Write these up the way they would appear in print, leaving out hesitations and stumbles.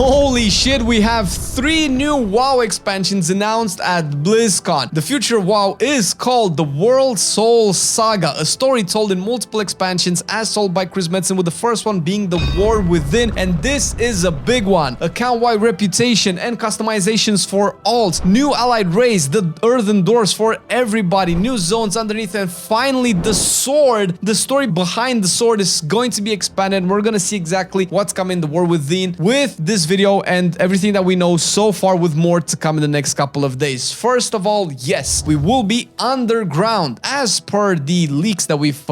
Holy shit, we have 3 new WoW expansions announced at BlizzCon. The future of WoW is called the Worldsoul Saga, a story told in multiple expansions as told by Chris Metzen, with the first one being the War Within, and this is a big one. Account-wide reputation and customizations for alts, new allied race, the earthen doors for everybody, new zones underneath, and finally the sword. The story behind the sword is going to be expanded. We're gonna see exactly what's coming in the War Within with this video and everything that we know so far, with more to come in the next couple of days. First of all, yes, we will be underground as per the leaks that we've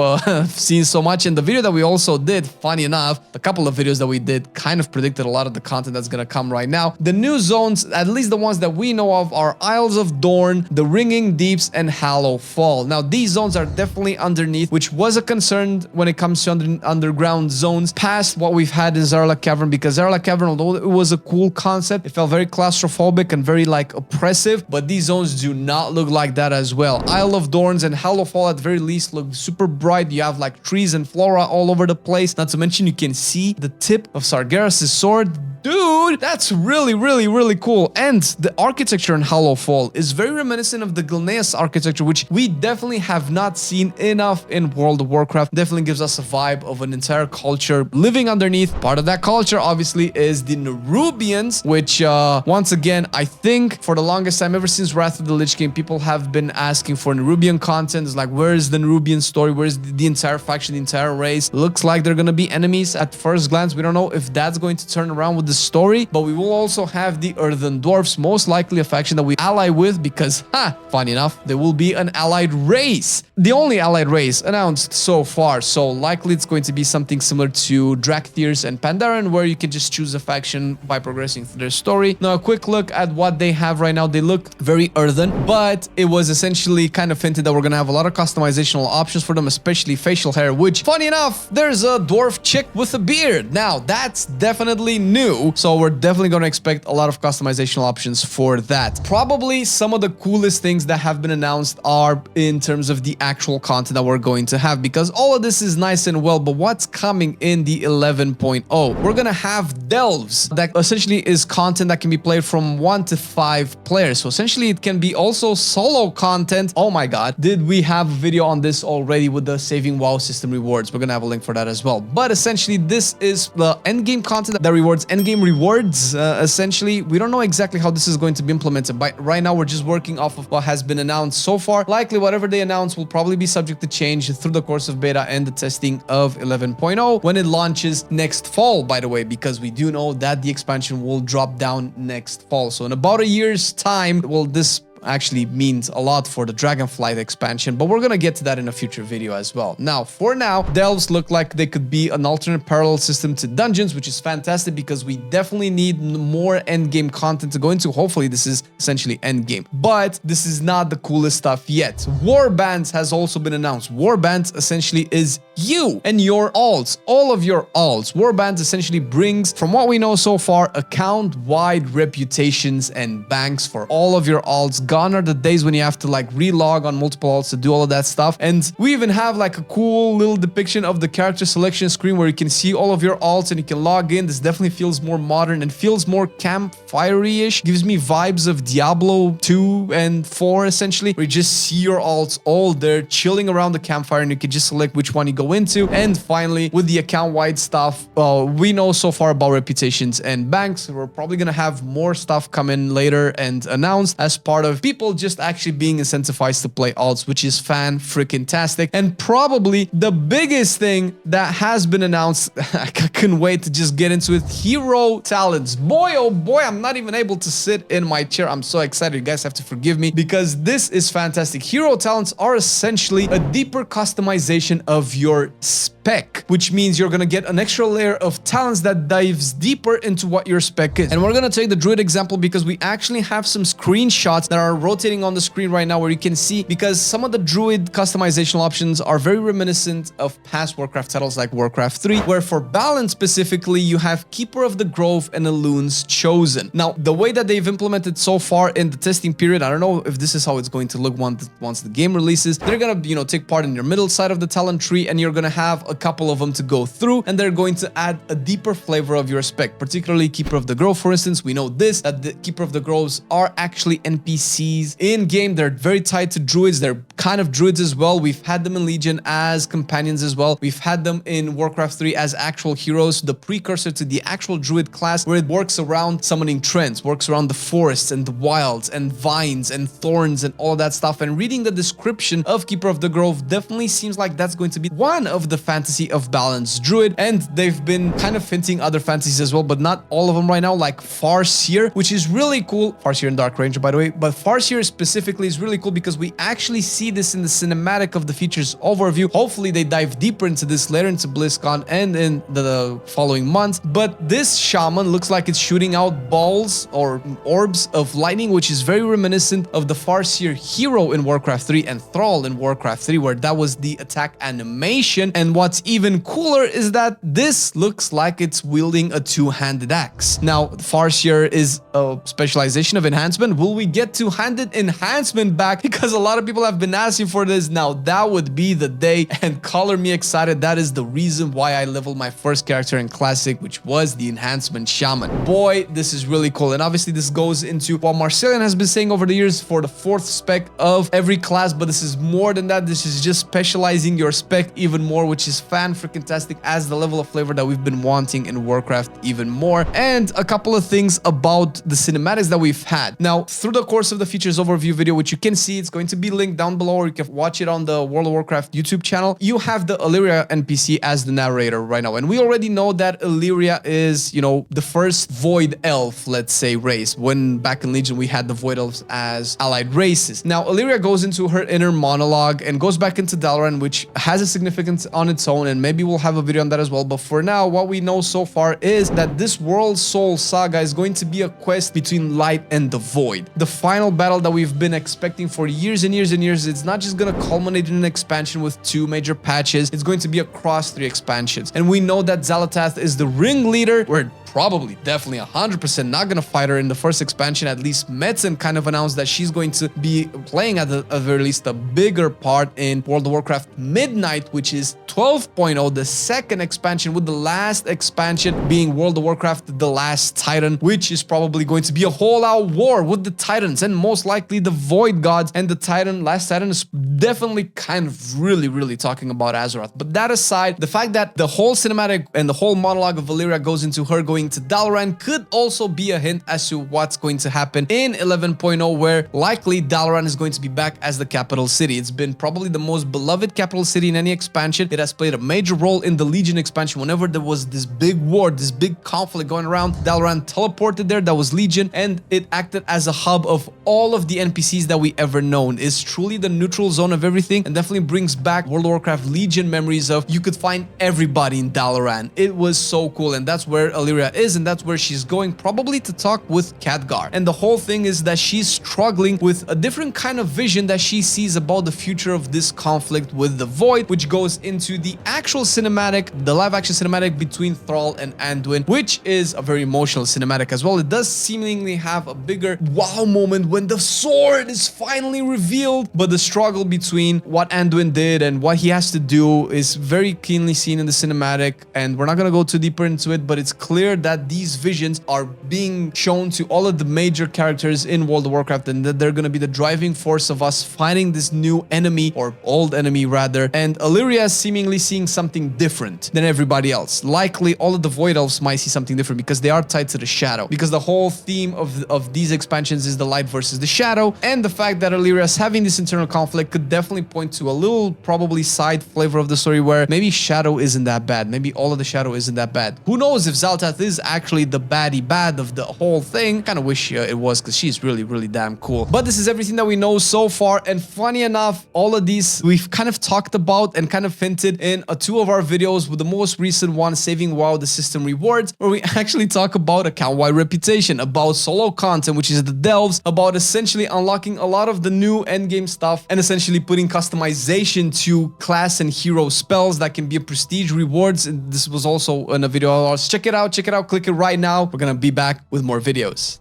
seen so much in the video that we also did. Funny enough, a couple of videos that we did kind of predicted a lot of the content that's gonna come right now. The new zones, at least the ones that we know of, are Isles of Dorn, the Ringing Deeps, and Hallow Fall. Now these zones are definitely underneath, which was a concern when it comes to underground zones past what we've had in Zarla Cavern, because Zarla Cavern, although it was a cool concept, it felt very claustrophobic and very like oppressive, but these zones do not look like that as well. Isle of Dorns and Hallow Fall at the very least look super bright. You have like trees and flora all over the place, not to mention you can see the tip of Sargeras' sword. Dude, that's really cool. And the architecture in Hallow Fall is very reminiscent of the Gilneas architecture, which we definitely have not seen enough in World of Warcraft. Definitely gives us a vibe of an entire culture living underneath. Part of that culture obviously is the Nerubians, which once again, I think for the longest time, ever since Wrath of the Lich King, people have been asking for Nerubian content. It's like, where is the Nerubian story? Where's the entire faction, the entire race? Looks like they're gonna be enemies at first glance. We don't know if that's going to turn around with the story, but we will also have the Earthen Dwarfs, most likely a faction that we ally with, because funny enough, they will be an allied race, the only allied race announced so far. So likely it's going to be something similar to Drakthir and Pandaren, where you can just choose a faction by progressing through their story. Now a quick look at what they have right now. They look very earthen, but it was essentially kind of hinted that we're gonna have a lot of customizational options for them, especially facial hair, which funny enough, there's a dwarf chick with a beard. Now that's definitely new, so we're definitely going to expect a lot of customizational options for that. Probably some of the coolest things that have been announced are in terms of the actual content that we're going to have, because all of this is nice and well, but what's coming in the 11.0? We're going to have delves that essentially is content that can be played from 1 to 5 players. So essentially it can be also solo content. Oh my god, did we have a video on this already with the saving WoW system rewards? We're going to have a link for that as well. But essentially this is the endgame content that rewards endgame rewards. Essentially, we don't know exactly how this is going to be implemented, but right now we're just working off of what has been announced so far. Likely whatever they announce will probably be subject to change through the course of beta and the testing of 11.0 when it launches next fall, by the way, because we do know that the expansion will drop down next fall. So in about a year's time, well, this actually means a lot for the Dragonflight expansion, but we're gonna get to that in a future video as well. Now, for now, delves look like they could be an alternate parallel system to dungeons, which is fantastic because we definitely need more endgame content to go into. Hopefully this is essentially endgame, but this is not the coolest stuff yet. Warbands has also been announced. Warbands essentially is you and your alts, all of your alts. Warbands essentially brings, from what we know so far, account-wide reputations and banks for all of your alts. Gone are the days when you have to like relog on multiple alts to do all of that stuff. And we even have like a cool little depiction of the character selection screen where you can see all of your alts and you can log in. This definitely feels more modern and feels more campfire-ish. Gives me vibes of Diablo 2 and 4 essentially, where you just see your alts all there chilling around the campfire and you can just select which one you go into. And finally, with the account-wide stuff, we know so far about reputations and banks. We're probably gonna have more stuff come in later and announced as part of people just actually being incentivized to play alts, which is fan-freaking-tastic. And probably the biggest thing that has been announced, I couldn't wait to just get into it, hero talents. Boy, oh boy, I'm not even able to sit in my chair. I'm so excited. You guys have to forgive me because this is fantastic. Hero talents are essentially a deeper customization of your spec, which means you're gonna get an extra layer of talents that dives deeper into what your spec is. And we're gonna take the druid example because we actually have some screenshots that are rotating on the screen right now where you can see, because some of the druid customizational options are very reminiscent of past Warcraft titles like Warcraft 3, where for balance specifically you have Keeper of the Grove and Elune's Chosen. Now the way that they've implemented so far in the testing period, I don't know if this is how it's going to look once the game releases. They're gonna take part in your middle side of the talent tree, and you're gonna have a couple of them to go through, and they're going to add a deeper flavor of your spec, particularly Keeper of the Grove. For instance, we know this, that the Keeper of the Groves are actually NPCs in game. They're very tied to druids. They're kind of druids as well. We've had them in Legion as companions as well. We've had them in Warcraft 3 as actual heroes, the precursor to the actual druid class, where it works around summoning trends, works around the forests and the wilds and vines and thorns and all that stuff. And reading the description of Keeper of the Grove definitely seems like that's going to be one of the fantasy of balanced druid. And they've been kind of hinting other fantasies as well, but not all of them right now, like Farseer, which is really cool. Farseer and Dark Ranger, by the way, but Farseer specifically is really cool because we actually see this in the cinematic of the features overview. Hopefully they dive deeper into this later into BlizzCon and in the following months. But this shaman looks like it's shooting out balls or orbs of lightning, which is very reminiscent of the Farseer hero in Warcraft 3 and Thrall in Warcraft 3, where that was the attack animation. And what's even cooler is that this looks like it's wielding a two-handed axe. Now, Farseer is a specialization of enhancement. Will we get two-handed enhancement back? Because a lot of people have been asking for this. Now, that would be the day, and color me excited. That is the reason why I leveled my first character in Classic, which was the enhancement shaman. Boy, this is really cool. And obviously this goes into what Marcelian has been saying over the years for the fourth spec of every class, but this is more than that. This is just specializing your spec even more, which is fan-freaking-tastic, as the level of flavor that we've been wanting in Warcraft even more. And a couple of things about the cinematics that we've had. Now, through the course of the features overview video, which you can see, it's going to be linked down below, or you can watch it on the World of Warcraft YouTube channel. You have the Illyria NPC as the narrator right now. And we already know that Illyria is, you know, the first Void Elf, let's say, race. When back in Legion, we had the Void Elves as allied races. Now, Illyria goes into her inner monologue and goes back into Dalaran, which has a significance on its own, and maybe we'll have a video on that as well. But for now, what we know so far is that this Worldsoul Saga is going to be a quest between light and the void. The final battle that we've been expecting for years and years and years. It's not just going to culminate in an expansion with 2 major patches. It's going to be across 3 expansions. And we know that Xal'atath is the ringleader. We're probably, definitely 100% not going to fight her in the first expansion. At least Metzen kind of announced that she's going to be playing at the very least a bigger part in World of Warcraft Midnight, which is 12.0, the second expansion, with the last expansion being World of Warcraft The Last Titan, which is probably going to be a whole-out war with the Titans and most likely the Void Gods. And the Titan, Last Titan, is definitely kind of really talking about Azeroth. But that aside, the fact that the whole cinematic and the whole monologue of Illyria goes into her going to Dalaran could also be a hint as to what's going to happen in 11.0, where likely Dalaran is going to be back as the capital city. It's been probably the most beloved capital city in any expansion. It has played a major role in the Legion expansion. Whenever there was this big war, this big conflict going around, Dalaran teleported there. That was Legion, and it acted as a hub of all of the NPCs that we ever known. It's truly the neutral zone of everything, and definitely brings back World of Warcraft Legion memories of you could find everybody in Dalaran. It was so cool, and that's where Illyria is, and that's where she's going, probably to talk with Khadgar. And the whole thing is that she's struggling with a different kind of vision that she sees about the future of this conflict with the Void, which goes into the actual cinematic, the live-action cinematic between Thrall and Anduin, which is a very emotional cinematic as well. It does seemingly have a bigger wow moment when the sword is finally revealed, but the struggle between what Anduin did and what he has to do is very keenly seen in the cinematic, and we're not going to go too deeper into it, but it's clear that these visions are being shown to all of the major characters in World of Warcraft, and that they're going to be the driving force of us fighting this new enemy, or old enemy rather. And Illyria is seemingly seeing something different than everybody else. Likely all of the Void Elves might see something different because they are tied to the shadow, because the whole theme of these expansions is the light versus the shadow, and the fact that Illyria is having this internal conflict could definitely point to a little probably side flavor of the story where maybe shadow isn't that bad, maybe all of the shadow isn't that bad. Who knows if Xal'atath is actually the baddie bad of the whole thing. Kind of wish it was, because she's really damn cool. But this is everything that we know so far, and funny enough, all of these we've kind of talked about and kind of hinted in 2 of our videos, with the most recent one, Saving WoW the System Rewards, where we actually talk about account-wide reputation, about solo content, which is the delves, about essentially unlocking a lot of the new endgame stuff, and essentially putting customization to class and hero spells that can be a prestige rewards. And this was also in a video of ours. Check it out, click it right now. We're gonna be back with more videos.